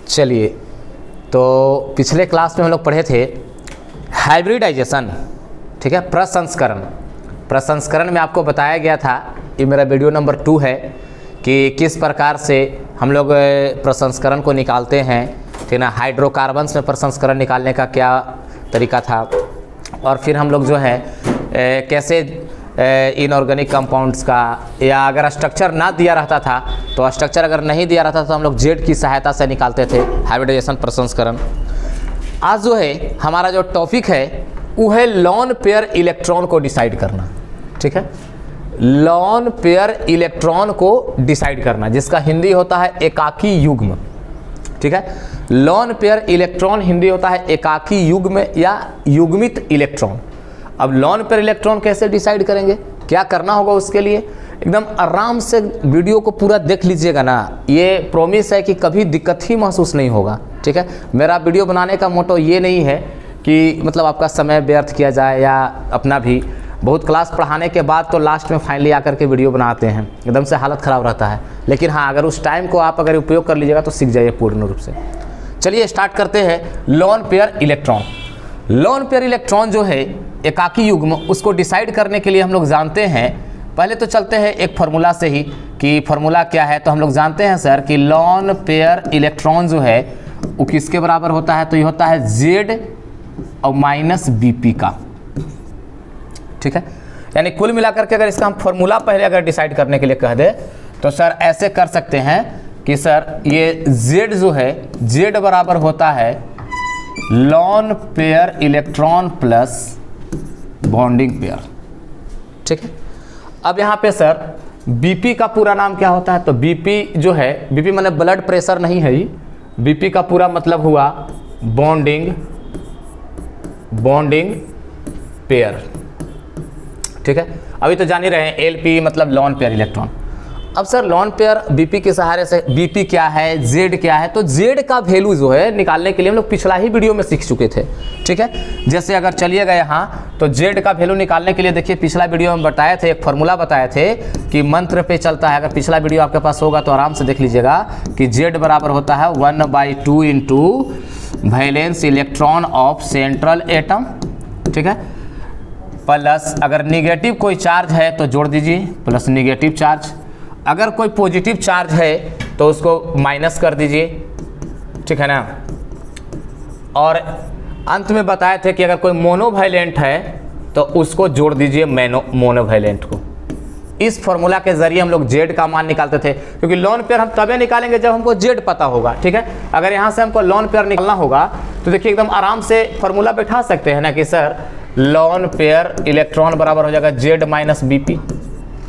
चलिए, तो पिछले क्लास में हम लोग पढ़े थे हाइब्रिडाइजेशन, ठीक है, प्रसंस्करण में आपको बताया गया था, ये मेरा वीडियो नंबर 2 है, कि किस प्रकार से हम लोग प्रसंस्करण को निकालते हैं, ठीक ना। हाइड्रोकार्बन्स में प्रसंस्करण निकालने का क्या तरीका था, और फिर हम लोग जो है कैसे इनऑर्गेनिक कंपाउंड्स का, या अगर स्ट्रक्चर ना दिया रहता था तो स्ट्रक्चर अगर नहीं दिया रहता तो हम लोग जेड की सहायता से निकालते थे हाइब्रिडाइजेशन प्रसंस्करण। आज जो है हमारा जो टॉपिक है वो है लॉन पेयर इलेक्ट्रॉन को डिसाइड करना, ठीक है, लॉन पेयर इलेक्ट्रॉन को डिसाइड करना, जिसका हिंदी होता है एकाकी युग्म, ठीक है। लॉन पेयर इलेक्ट्रॉन हिंदी होता है एकाकी युग्म या युग्मित इलेक्ट्रॉन। अब लॉन पेयर इलेक्ट्रॉन कैसे डिसाइड करेंगे, क्या करना होगा उसके लिए, एकदम आराम से वीडियो को पूरा देख लीजिएगा ना, ये प्रॉमिस है कि कभी दिक्कत ही महसूस नहीं होगा, ठीक है। मेरा वीडियो बनाने का मोटो ये नहीं है कि मतलब आपका समय व्यर्थ किया जाए या अपना भी, बहुत क्लास पढ़ाने के बाद तो लास्ट में फाइनली आकर के वीडियो बनाते हैं, एकदम से हालत ख़राब रहता है, लेकिन हाँ अगर उस टाइम को आप अगर उपयोग कर लीजिएगा तो सीख जाइए पूर्ण रूप से। चलिए स्टार्ट करते हैं lone pair electron. Lone pair electron जो है एकाकी युग्म, उसको डिसाइड करने के लिए हम लोग जानते हैं, पहले तो चलते हैं एक फार्मूला से ही कि फार्मूला क्या है। तो हम लोग जानते हैं सर कि लॉन पेयर इलेक्ट्रॉन जो है वो किसके बराबर होता है, तो ये होता है जेड और माइनस बीपी का, ठीक है। यानी कुल मिलाकर के अगर इसका हम फार्मूला पहले अगर डिसाइड करने के लिए कह दे तो सर ऐसे कर सकते हैं कि सर ये जेड जो है, जेड बराबर होता है lone pair electron plus bonding pair, ठीक है। अब यहाँ पे सर बीपी का पूरा नाम क्या होता है, तो बीपी जो है, बीपी माने ब्लड प्रेशर नहीं है, ये बीपी का पूरा मतलब हुआ बॉन्डिंग पेयर, ठीक है। अभी तो जान ही रहे हैं एलपी मतलब लॉन पेयर इलेक्ट्रॉन। अब सर लॉन पेयर बीपी के सहारे से, बीपी क्या है, जेड क्या है, तो जेड का वैल्यू जो है निकालने के लिए हम लोग पिछला ही वीडियो में सीख चुके थे, ठीक है। जैसे अगर चलिएगा यहाँ तो जेड का वैल्यू निकालने के लिए देखिए पिछला वीडियो में बताए थे, एक फार्मूला बताए थे कि मंत्र पे चलता है। अगर पिछला वीडियो आपके पास होगा तो आराम से देख लीजिएगा कि जेड बराबर होता है 1/2 into valence electron of central atom, ठीक है, प्लस अगर निगेटिव कोई चार्ज है तो जोड़ दीजिए प्लस निगेटिव चार्ज, अगर कोई पॉजिटिव चार्ज है तो उसको माइनस कर दीजिए, ठीक है ना। और अंत में बताए थे कि अगर कोई मोनोवैलेंट है तो उसको जोड़ दीजिए मोनोवैलेंट को। इस फॉर्मूला के जरिए हम लोग जेड का मान निकालते थे, क्योंकि लॉन पेयर हम तभी निकालेंगे जब हमको जेड पता होगा, ठीक है। अगर यहाँ से हमको लॉन पेयर निकालना होगा तो देखिए एकदम आराम से फॉर्मूला बैठा सकते हैं ना कि सर लॉन पेयर इलेक्ट्रॉन बराबर हो जाएगा जेड माइनस बीपी,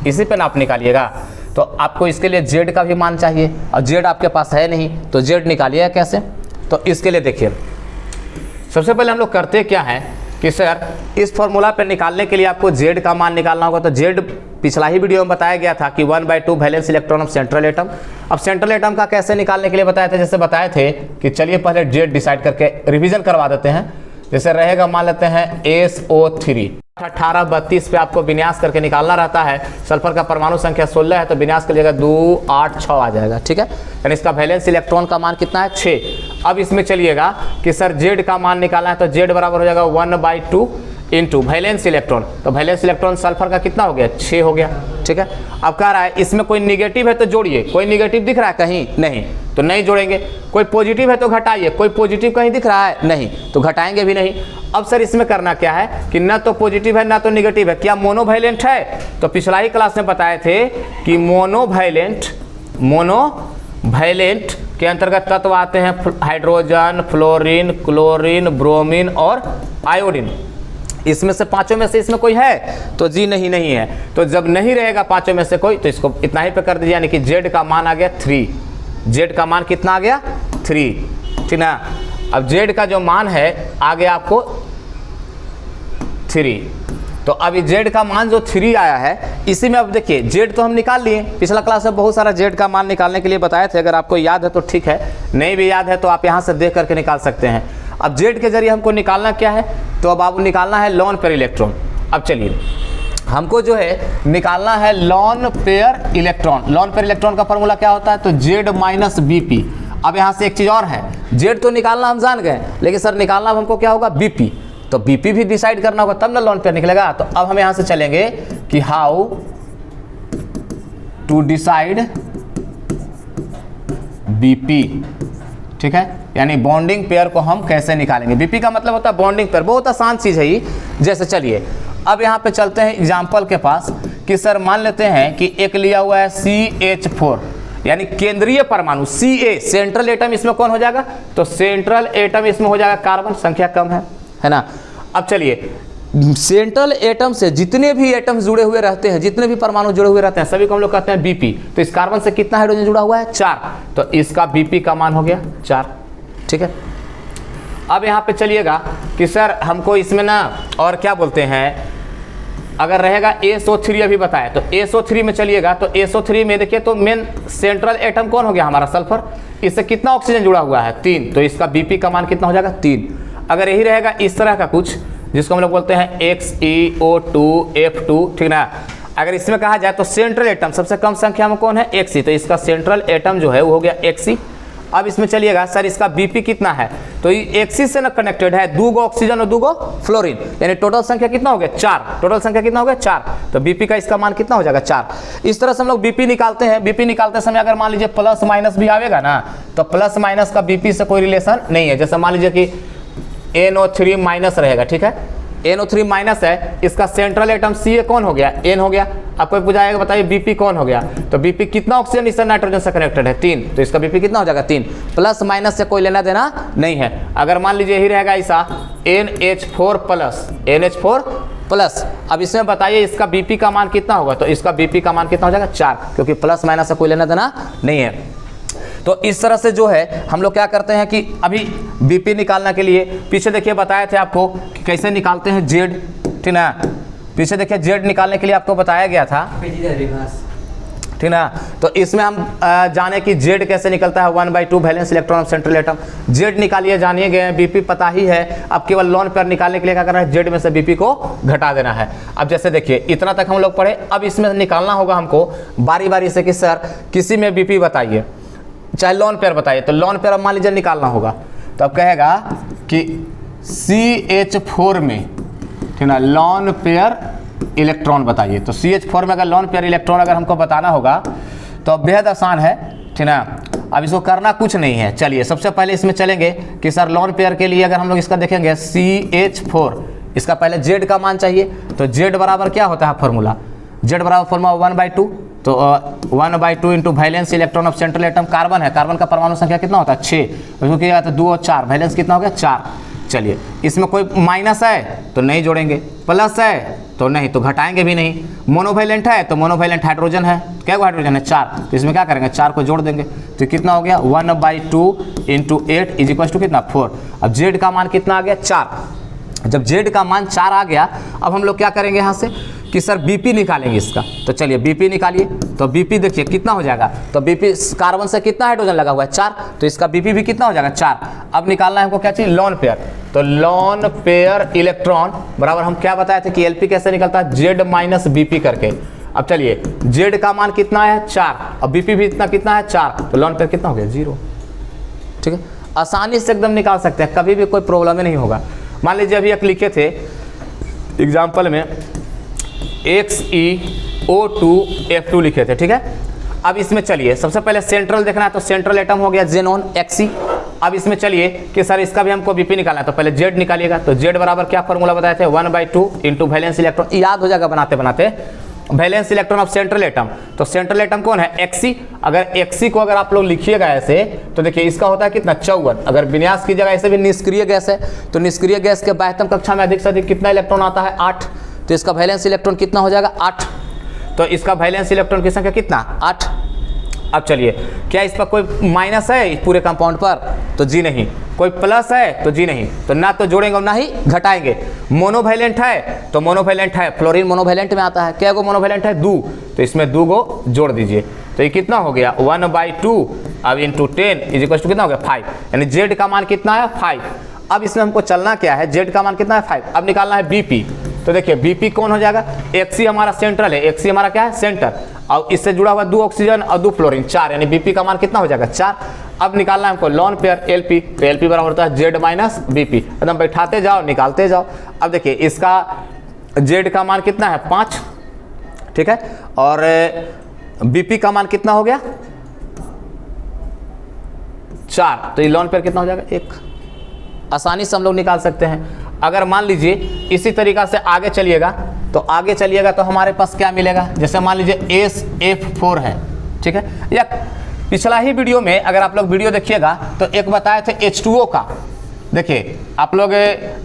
इसी पे ना आप निकालिएगा। तो आपको इसके लिए जेड का भी मान चाहिए और जेड आपके पास है नहीं, तो जेड निकालिएगा कैसे, तो इसके लिए देखिए सबसे पहले हम लोग करते क्या है कि सर इस फॉर्मूला पे निकालने के लिए आपको जेड का मान निकालना होगा। तो जेड पिछला ही वीडियो में बताया गया था कि 1/2 valence electron of central atom. अब सेंट्रल एटम का कैसे निकालने के लिए बताए थे, जैसे बताए थे कि चलिए पहले जेड डिसाइड करके रिवीजन करवा देते हैं। जैसे रहेगा मान लेते हैं SO3 1832 पे आपको विन्यास करके निकालना रहता है। सल्फर का परमाणु संख्या 16 है तो विन्यास कर लीजिएगा 2 8 6 आ जाएगा, ठीक है। यानी इसका वैलेंस इलेक्ट्रॉन का मान कितना है 6। अब इसमें चलिएगा कि सर जेड का मान निकालना है, तो जेड बराबर हो जाएगा 1/2 इंटू वैलेंस इलेक्ट्रॉन, तो वैलेंस इलेक्ट्रॉन सल्फर का कितना हो गया 6 हो गया, ठीक है। अब कह रहा है इसमें कोई निगेटिव है तो जोड़िए, कोई निगेटिव दिख रहा है कहीं नहीं तो नहीं जोड़ेंगे, कोई पॉजिटिव है तो घटाइए, कोई पॉजिटिव कहीं दिख रहा है नहीं तो घटाएंगे भी नहीं। अब सर इसमें करना क्या है कि ना तो पॉजिटिव है ना तो निगेटिव है, क्या मोनोवैलेंट है, तो पिछला ही क्लास में बताए थे कि मोनोवैलेंट के अंतर्गत तत्व आते हैं हाइड्रोजन, फ्लोरीन, क्लोरीन, ब्रोमीन और आयोडीन। इसमें से पांचों में से इसमें कोई है, तो जी नहीं है। तो जब नहीं रहेगा पांचों में से कोई तो इसको इतना ही पे कर दीजिए, यानी कि जेड का मान आ गया 3। जेड का मान कितना आ गया 3, ठीक ना। अब जेड का जो मान है आ गया आपको 3, तो अभी जेड का मान जो 3 आया है इसी में अब देखिए जेड तो हम निकाल लिए, पिछला क्लास में बहुत सारा जेड का मान निकालने के लिए बताए थे, अगर आपको याद है तो ठीक है, नहीं भी याद है तो आप यहाँ से देख करके निकाल सकते हैं। अब जेड के जरिए हमको निकालना क्या है, तो अब आपको निकालना है लॉन पेयर इलेक्ट्रॉन। अब चलिए हमको जो है निकालना है lone pair electron. Lone pair electron का फॉर्मूला क्या होता है, तो जेड माइनस बीपी। अब यहाँ से एक चीज़ और है, जेड तो निकालना हम जान गए, लेकिन सर निकालना हमको क्या होगा, बीपी। तो बीपी भी डिसाइड करना होगा तब ना लोन पेयर निकलेगा। तो अब हम यहाँ से चलेंगे कि हाउ टू डिसाइड बीपी, ठीक है, यानी बॉन्डिंग पेयर को हम कैसे निकालेंगे। बीपी का मतलब होता है बॉन्डिंग पेयर, बहुत आसान चीज़ है ये। जैसे चलिए अब यहाँ पे चलते हैं एग्जाम्पल के पास कि सर मान लेते हैं कि एक लिया हुआ है CH4, यानी केंद्रीय परमाणु Ca, सेंट्रल एटम इसमें कौन हो जाएगा, तो सेंट्रल एटम इसमें हो जाएगा कार्बन, संख्या कम है ना। अब चलिए सेंट्रल एटम से जितने भी एटम्स जुड़े हुए रहते हैं, जितने भी परमाणु जुड़े हुए रहते हैं, सभी को हम लोग कहते हैं बीपी। तो इस कार्बन से कितना हाइड्रोजन जुड़ा हुआ है, 4, तो इसका बीपी का मान हो गया 4, ठीक है। अब यहाँ पे चलिएगा कि सर हमको इसमें ना और क्या बोलते हैं, अगर रहेगा SO3 अभी बताया, तो SO3 में चलिएगा, तो SO3 में देखिए तो मेन सेंट्रल एटम कौन हो गया हमारा, सल्फर। इससे कितना ऑक्सीजन जुड़ा हुआ है, 3, तो इसका बीपी का मान कितना हो जाएगा, 3। अगर यही रहेगा इस तरह का कुछ जिसको हम लोग बोलते हैं XeO2F2, ठीक ना, अगर इसमें कहा जाए तो सेंट्रल एटम सबसे कम संख्या में कौन है, Xe, तो इसका सेंट्रल एटम जो है वो हो गया Xe। अब इसमें चलिएगा सर इसका बीपी कितना है, तो ये Xe से ना कनेक्टेड है, 2 ऑक्सीजन और 2 फ्लोरीन, यानी टोटल संख्या कितना हो गया, 4, टोटल संख्या कितना हो गया 4, तो बीपी का इसका मान कितना हो जाएगा 4। इस तरह से हम लोग बीपी निकालते हैं। बीपी निकालते समय अगर मान लीजिए प्लस माइनस भी आवेगा ना, तो प्लस माइनस का बीपी से कोई रिलेशन नहीं है। जैसे मान लीजिए कि NO3 माइनस रहेगा, ठीक है, NO3 माइनस है, इसका सेंट्रल एटम Ca कौन हो गया, N हो गया। अब कोई पूछाएगा बताइए बीपी कौन हो गया, तो बीपी कितना ऑक्सीजन इससे नाइट्रोजन से कनेक्टेड है, 3, तो इसका बीपी कितना हो जाएगा 3। प्लस माइनस से कोई लेना देना नहीं है। अगर मान लीजिए यही रहेगा ऐसा NH4 प्लस, अब इसमें बताइए इसका बीपी का मान कितना होगा, तो इसका बीपी का मान कितना हो जाएगा 4, क्योंकि प्लस माइनस से कोई लेना देना नहीं है। तो इस तरह से जो है हम लोग क्या करते हैं कि अभी बीपी निकालने के लिए पीछे देखिए बताए थे आपको कि कैसे निकालते हैं जेड, ठीक ना, पीछे देखिए जेड निकालने के लिए आपको बताया गया था, ठीक ना। तो इसमें हम जाने कि जेड कैसे निकलता है, 1/2 valence electron of central atom. Z निकालिए जानिए गए, बीपी पता ही है। अब केवल लोन पेयर निकालने के लिए क्या करना है, जेड में से बीपी को घटा देना है। अब जैसे देखिए इतना तक हम लोग पढ़े, अब इसमें निकालना होगा हमको बारी बारी से कि सर किसी में बीपी बताइए, चाहे लोन पेयर बताइए। तो लोन पेयर अब मान लीजिए निकालना होगा, तो अब कहेगा कि CH4 में, ठीक ना, लोन पेयर इलेक्ट्रॉन बताइए। तो CH4 में अगर लोन पेयर इलेक्ट्रॉन अगर हमको बताना होगा तो बेहद आसान है, ठीक ना। अब इसको करना कुछ नहीं है। चलिए सबसे पहले इसमें चलेंगे कि सर लोन पेयर के लिए अगर हम लोग इसका देखेंगे CH4, इसका पहले जेड का मान चाहिए। तो जेड बराबर क्या होता है फॉर्मूला, जेड बराबर फॉर्मूला 1/2, तो 1/2 into valence electron of central atom. Carbon है, कार्बन का परमाणु संख्या कितना होता है 6, उसको क्या तो 2 और 4, वैलेंस कितना हो गया 4। चलिए इसमें कोई माइनस है तो नहीं जोड़ेंगे, प्लस है तो नहीं, तो घटाएंगे भी नहीं। मोनोवैलेंट है तो मोनोवैलेंट हाइड्रोजन है, क्या हाइड्रोजन है 4, तो इसमें क्या करेंगे 4 को जोड़ देंगे, तो कितना हो गया 1/2 इंटू 8 इज इक्वल टू कितना 4। अब जेड का मान कितना आ गया 4। जब जेड का मान 4 आ गया, अब हम लोग क्या करेंगे यहाँ से कि सर बीपी निकालेंगे इसका। तो चलिए बीपी निकालिए, तो बीपी देखिए कितना हो जाएगा, तो बीपी कार्बन से कितना हाइड्रोजन लगा हुआ है 4, तो इसका बीपी भी कितना हो जाएगा 4। अब निकालना है हमको क्या चाहिए, लोन पेयर। तो लोन पेयर इलेक्ट्रॉन बराबर हम क्या बताए थे कि एलपी कैसे निकलता है, जेड माइनस बीपी करके। अब चलिए जेड का मान कितना है 4, अब बीपी भी इतना कितना है 4, तो लोन पेयर कितना हो गया 0। ठीक है, आसानी से एकदम निकाल सकते हैं, कभी भी कोई प्रॉब्लम ही नहीं होगा। मान लीजिए अभी एक लिखे थे एग्जाम्पल में XeO2F2 लिखे थे, ठीक है। अब इसमें चलिए सबसे पहले सेंट्रल देखना है, तो सेंट्रल एटम हो गया जेनोन Xe। अब इसमें चलिए कि सर इसका भी हमको बीपी निकालना है, तो पहले जेड निकालिएगा। तो जेड बराबर क्या फॉर्मूला बताए थे 1/2 इंटू वैलेंस इलेक्ट्रॉन, याद हो जाएगा बनाते बनाते, valence electron of central atom. तो सेंट्रल एटम कौन है Xe। अगर Xe को अगर आप लोग लिखिएगा ऐसे, तो देखिए इसका होता है कितना 54। अगर विन्यास की जगह ऐसे भी निष्क्रिय गैस है, तो निष्क्रिय गैस के बाह्यतम कक्षा में अधिक से अधिक कितना इलेक्ट्रॉन आता है 8, तो इसका वैलेंस इलेक्ट्रॉन कितना हो जाएगा 8। तो इसका वैलेंस इलेक्ट्रॉन की संख्या कितना 8। अब चलिए क्या इस पर कोई माइनस है इस पूरे कंपाउंड पर, तो जी नहीं। कोई प्लस है तो जी नहीं, तो ना तो जोड़ेंगे और ना ही घटाएंगे। मोनोवैलेंट है तो मोनोवैलेंट है, फ्लोरीन मोनोवैलेंट में आता है, क्या गो मोनोवैलेंट है 2, तो इसमें 2 गो जोड़ दीजिए। तो ये कितना हो गया 1/2 अब इंटू 10 इज इक्वल टू कितना हो गया 5, यानी जेड का मान कितना है 5। अब इसमें हमको चलना क्या है, जेड का मान कितना है 5। अब निकालना है बीपी। तो देखिए बीपी कौन हो जाएगा, Xe हमारा सेंट्रल है, Xe हमारा क्या है सेंटर। और इससे जुड़ा हुआ 2 ऑक्सीजन और 2 फ्लोरीन 4, यानी Bp का मान कितना हो जाएगा 4। अब निकालना है हमको लॉन पेयर Lp, तो Lp बराबर होता है Z माइनस Bp, एकदम बैठाते जाओ निकालते जाओ। अब देखिए इसका Z का मान कितना है 5, ठीक है, और Bp का मान कितना हो गया 4, तो ये लॉन पेयर कितना हो जाएगा 1। आसानी से हम लोग निकाल सकते हैं। अगर मान लीजिए इसी तरीका से आगे चलिएगा तो हमारे पास क्या मिलेगा, जैसे मान लीजिए SF4 है, ठीक है, या पिछला ही वीडियो में अगर आप लोग वीडियो देखिएगा तो एक बताए थे H2O का। देखिए आप लोग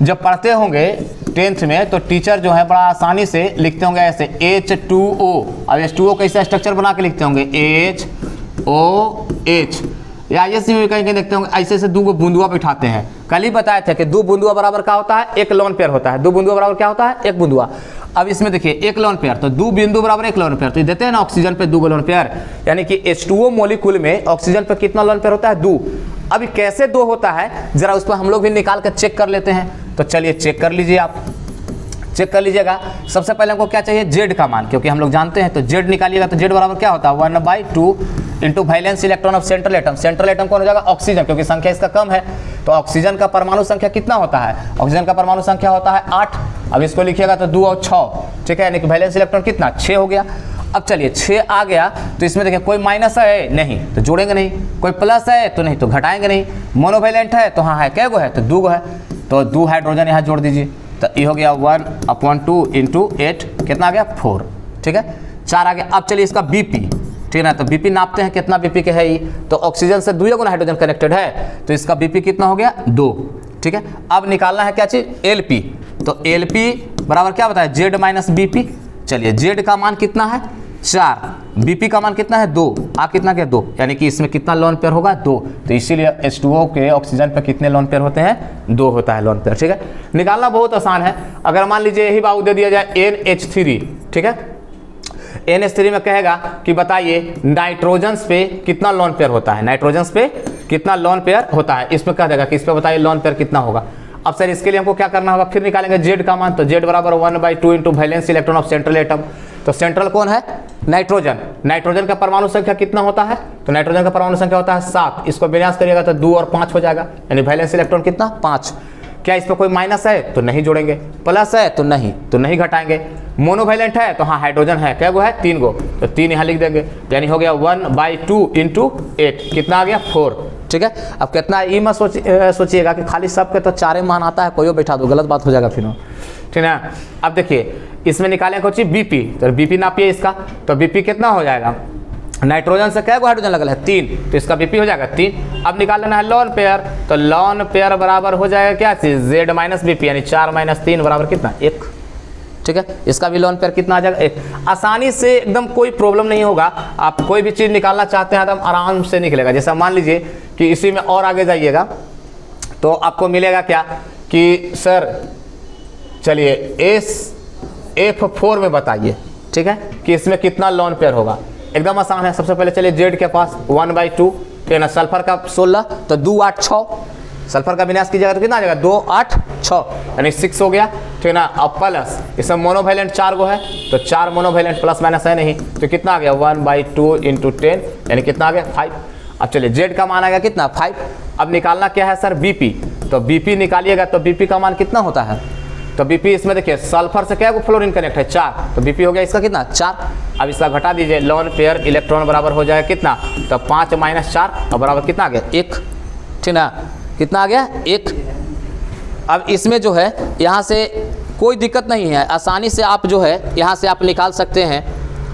जब पढ़ते होंगे 10th में तो टीचर जो है बड़ा आसानी से लिखते होंगे ऐसे H2O। अब H2O कैसा स्ट्रक्चर बना के लिखते होंगे HOH, या ये कहीं कहीं देखते होंगे ऐसे ऐसे 2 बूंदुआ बैठाते हैं। कल ही बताए थे कि 2 बूंदुआ बराबर क्या होता है 1 लोन पेयर होता है। 2 बूंदुआ बराबर क्या होता है 1 बूंदुआ। अब इसमें देखिए 1 लोन पेयर, तो 2 बिंदु बराबर 1 लोन पेयर, तो ये देते हैं ना ऑक्सीजन पे 2 लोन पेयर, यानी कि H2O मॉलिक्यूल में ऑक्सीजन पे कितना लोन पेयर होता है 2। अभी कैसे 2 होता है जरा उस पर हम लोग भी निकाल कर चेक कर लेते हैं। तो चलिए चेक कर लीजिए, आप चेक कर लीजिएगा। सबसे पहले हमको क्या चाहिए Z का मान, क्योंकि हम लोग जानते हैं, तो Z निकालिएगा तो Z बराबर क्या होता है 1/2 into valence electron of central atom. Central atom कौन हो जाएगा ऑक्सीजन, क्योंकि संख्या इसका कम है। तो ऑक्सीजन का परमाणु संख्या कितना होता है, ऑक्सीजन का परमाणु संख्या होता है 8। अब इसको लिखिएगा तो 2 और 6, ठीक है, यानी कि वैलेंस इलेक्ट्रॉन कितना 6 हो गया। अब चलिए 6 आ गया तो इसमें देखिए कोई माइनस है नहीं तो जोड़ेंगे नहीं, कोई प्लस है तो नहीं तो घटाएंगे नहीं, मोनोवैलेंट है तो हाँ है, कै गो है तो 2 गो है, तो 2 हाइड्रोजन यहाँ जोड़ दीजिए, तो ये हो गया 1/2 इंटू 8 कितना आ गया 4, ठीक है, 4 आ गया। अब चलिए इसका Bp, ठीक है ना, तो Bp नापते हैं कितना Bp के है ये, तो ऑक्सीजन से 2 गुना हाइड्रोजन कनेक्टेड है तो इसका Bp कितना हो गया 2, ठीक है। अब निकालना है क्या चीज Lp, तो Lp बराबर क्या बताया Z माइनस Bp। चलिए Z का मान कितना है 4, Bp का मान कितना है 2, आ कितना गया 2, यानी कि इसमें कितना लोन पेयर होगा 2, तो इसीलिए H2O के ऑक्सीजन पर कितने लोन पेयर होते हैं 2 होता है लोन पेयर, ठीक है। निकालना बहुत आसान है। अगर मान लीजिए यही बात दे दिया जाए NH3, ठीक है, NH3 में कहेगा कि बताइए नाइट्रोजन पे कितना लोन पेयर होता है, नाइट्रोजन पे कितना लोन पेयर होता है, इसमें कह देगा कि इस पे बताइए लोन पेयर कितना होगा। अब सर इसके लिए हमको क्या करना होगा, फिर निकालेंगे Z का मान, तो Z बराबर 1/2 into valence electron of central atom. तो सेंट्रल कौन है नाइट्रोजन, नाइट्रोजन का परमाणु संख्या कितना होता है, तो नाइट्रोजन का परमाणु संख्या होता है 7, इसको विन्यास करिएगा तो 2 और 5 हो जाएगा, यानी वैलेंस इलेक्ट्रॉन कितना 5। क्या इस पर कोई माइनस है तो नहीं जोड़ेंगे, प्लस है तो नहीं घटाएंगे, मोनोवैलेंट है तो हाँ हाइड्रोजन है, क्या गो है 3 गो, तो 3 यहाँ लिख देंगे, यानी हो गया 1/2 इंटू 8 कितना आ गया 4, ठीक है। अब कितना ये मत सोचिएगा कि खाली सबके तो 4 मान आता है कोई बैठा दो, गलत बात हो जाएगा फिर, ठीक है। अब देखिए इसमें निकालें कुछ Bp, तो Bp नापिए इसका, तो Bp कितना हो जाएगा, नाइट्रोजन से क्या हाइड्रोजन लगल है 3, तो इसका Bp हो जाएगा 3। अब निकाल लेना है लॉन पेयर, तो लॉन पेयर बराबर हो जाएगा क्या चीज Z माइनस Bp, यानी 4 माइनस 3 बराबर कितना 1, ठीक है। इसका भी लॉन पेयर कितना आ जाएगा 1। आसानी से एकदम कोई प्रॉब्लम नहीं होगा, आप कोई भी चीज़ निकालना चाहते हैं तो आराम से निकलेगा। जैसा मान लीजिए कि इसी में और आगे जाइएगा तो आपको मिलेगा क्या कि सर चलिए SF4 में बताइए, ठीक है, कि इसमें कितना लॉन पेयर होगा। एकदम आसान है। सबसे पहले चलिए Z के पास 1/2, ठीक है ना, सल्फर का 16 तो 2 8 6, सल्फर का विन्यास कीजिएगा तो कितना आ जाएगा 2 8 6, यानी 6 हो गया, ठीक है ना। अब प्लस इसमें मोनोवैलेंट 4 गो है तो 4 मोनोवैलेंट प्लस माइनस है नहीं, तो कितना आ गया 1/2 इंटू 10, यानी कितना आ गया 5। अब चलिए Z का मान आ गया कितना 5। अब निकालना क्या है सर Bp, तो Bp निकालिएगा तो Bp का मान कितना होता है, तो Bp इसमें देखिए सल्फर से क्या फ्लोरीन कनेक्ट है 4, तो Bp हो गया इसका कितना 4। अब इसका घटा दीजिए, लॉन पेयर इलेक्ट्रॉन बराबर हो जाएगा कितना, तो 5 माइनस 4 और बराबर कितना आ गया 1, ठीक ना, कितना आ गया 1। अब इसमें जो है यहाँ से कोई दिक्कत नहीं है, आसानी से आप जो है यहाँ से आप निकाल सकते हैं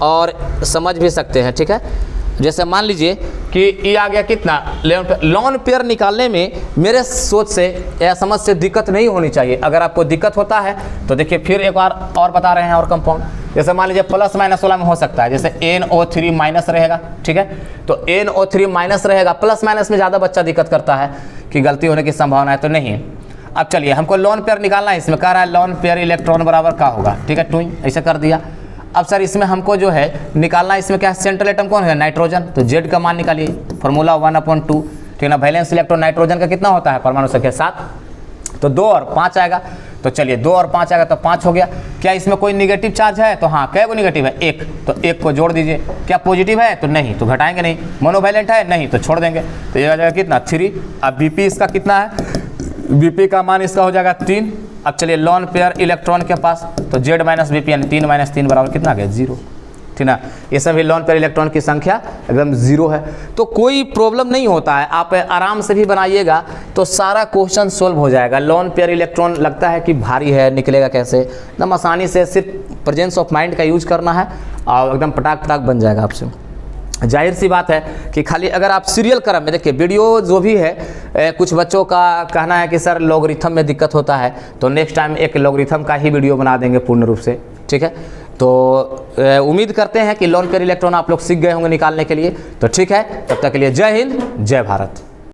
और समझ भी सकते हैं, ठीक है। जैसे मान लीजिए कि ये आ गया कितना लॉन पेयर निकालने में मेरे सोच से या समझ से दिक्कत नहीं होनी चाहिए। अगर आपको दिक्कत होता है तो देखिए फिर एक बार और बता रहे हैं और कंपाउंड, जैसे मान लीजिए प्लस माइनस वाला में हो सकता है, जैसे NO3 माइनस रहेगा, ठीक है, तो NO3 माइनस रहेगा, प्लस माइनस में ज़्यादा बच्चा दिक्कत करता है कि गलती होने की संभावना है, तो नहीं है। अब चलिए हमको लॉन पेयर निकालना है, इसमें कह रहा है लॉन पेयर इलेक्ट्रॉन बराबर क्या होगा, ठीक है, 2 ऐसे कर दिया। अब सर इसमें हमको जो है निकालना है, इसमें क्या है सेंट्रल एटम कौन है नाइट्रोजन, तो Z का मान निकालिए, फॉर्मूला 1/2, ठीक है ना। वैलेंस इलेक्ट्रॉन नाइट्रोजन का कितना होता है परमाणु संख्या 7, तो 2 और 5 आएगा, तो चलिए 2 और 5 आएगा तो 5 हो गया। क्या इसमें कोई निगेटिव चार्ज है? तो हाँ, कै को निगेटिव है? 1, तो 1 को जोड़ दीजिए। क्या पॉजिटिव है? तो नहीं, तो घटाएंगे नहीं। मोनोवैलेंट है? नहीं, तो छोड़ देंगे। तो ये हो जाएगा कितना? 3। अब बीपी इसका कितना है? बीपी का मान इसका हो जाएगा 3। अब चलिए लॉन पेयर इलेक्ट्रॉन के पास, तो Z माइनस बीपी यानी 3 माइनस 3 बराबर कितना आ गया? 0, ठीक ना। ये सभी लॉन पेयर इलेक्ट्रॉन की संख्या एकदम 0 है, तो कोई प्रॉब्लम नहीं होता है। आप आराम से भी बनाइएगा तो सारा क्वेश्चन सोल्व हो जाएगा। लॉन पेयर इलेक्ट्रॉन लगता है कि भारी है, निकलेगा कैसे? एकदम आसानी से सिर्फ प्रेजेंस ऑफ माइंड का यूज करना है और एकदम पटाक पटाक बन जाएगा आपसे। जाहिर सी बात है कि खाली अगर आप सीरियल क्रम में देखिए, वीडियो जो भी है, कुछ बच्चों का कहना है कि सर लॉगरिथम में दिक्कत होता है, तो नेक्स्ट टाइम एक लॉगरिथम का ही वीडियो बना देंगे पूर्ण रूप से, ठीक है। तो उम्मीद करते हैं कि लॉन पेयर इलेक्ट्रॉन आप लोग सीख गए होंगे निकालने के लिए। तो ठीक है, तब तक के लिए जय हिंद, जय भारत।